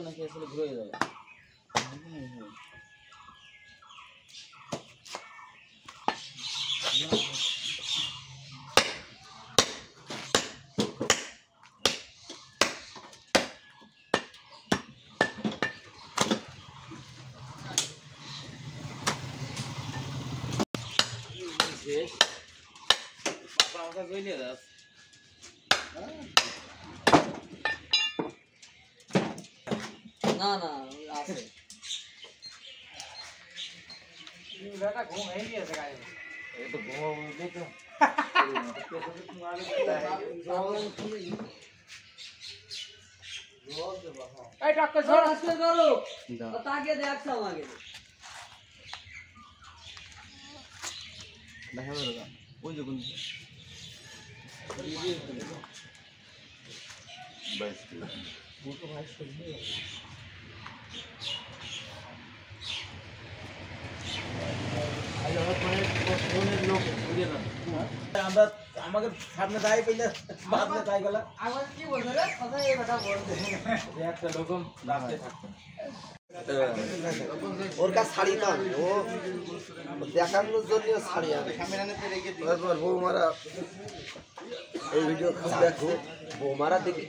নাকি আসলে ঘুরে যাবে। না না আছে বেটা ঘুম হয়ে গিয়েছে গায়ে এই তো ঘুম দেখো এই ডাক্তার স্যার আসলে করো তাকিয়ে দেখছো আমাকে দেখা যাবে না ওই যে কোন বাইস বুকে ভাই শুনবে আমরা আমাকে সামনে দাঁড়িয়ে পেলে বাদলে তাই গেল আমার কি বলছো রে কথা এই কথা বলতে একটা রকম রাস্তায় থাকতো ওর কাছে শাড়ি না ও দেখানোর জন্য শাড়ি আনে তারপর বৌমারা এই ভিডিও খুব দেখো বৌমারা দেখি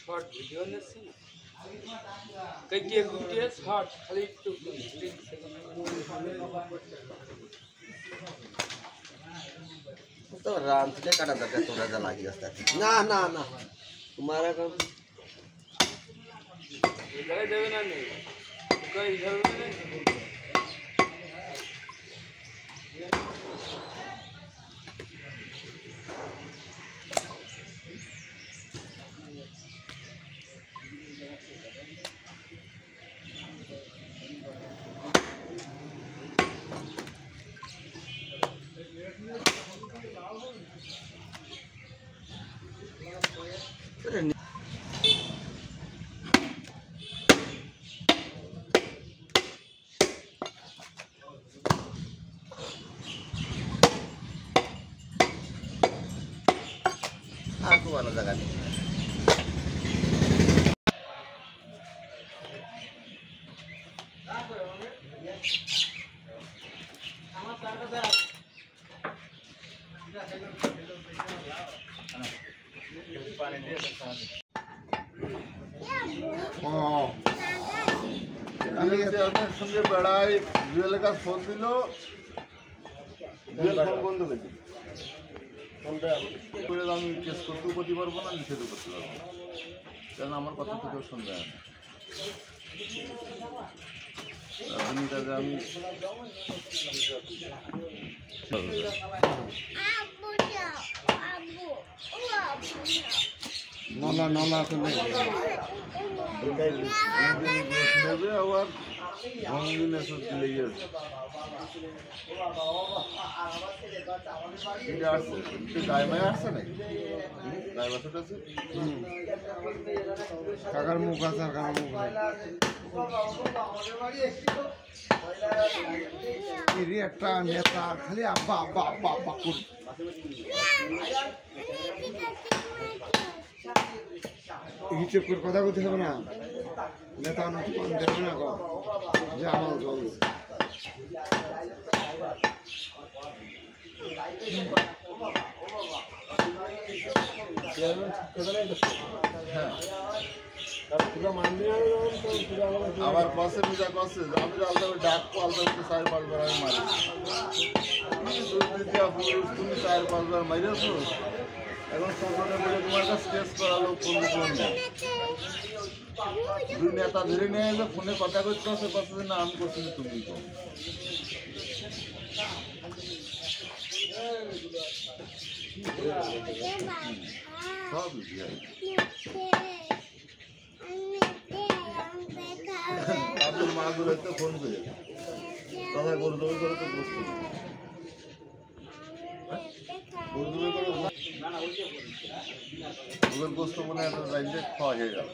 শর্ট ভিডিও নিচ্ছি कई के वीडियो शॉर्ट खाली तो राम से काटा था थोड़ा सा लागी रास्ता ना ना ना तुम्हारा काम इधर देवे ना नहीं कोई इधर नहीं aku warna zakat আমি আপনার সঙ্গে বেড়াই জুয়েলের কাছে ফোন দিল জুয়েল ফোন বন্ধ করে দিল ফোনটা করে আমি কেস করতেও করতে পারবো না নিষেধও করতে পারবো না কারণ আমার কথা তো কেউ শুনবে না আপনিটাকে আমি নলা নলা নেবে আবার ভঙ্গিনে সত্যি লেগে আছে গায়ে মায়ে আসছে নাকি গায়ে বাসাটা আছে কাকার মুখ আছে আর কাকার মুখ নেই একটা নেতা খালি আব্বা আব্বা আব্বা আব্বা করি হিসেব করে কথা বলতে হবে না নেতা দেবে না যে আমার জল আবার পাশে পূজা করছে আমি আলাদা ডাকবো আলাদা 4-5 বার আমি মারি তুমি 4-5 বার মারিয়েছো এখন সরকারে বলে তোমার কাছে কেস করালো দুই নেতা ধরে নিয়ে এসে ফোনে কথা করতে আছে কথা না আমি করছি তুমি সব আপনার মাগুলো একটা ফোন করে কথা করে দেবে করে তো বুঝতে ওদের গোস্ত মনে হয় রাইজে খাওয়া হয়ে গেল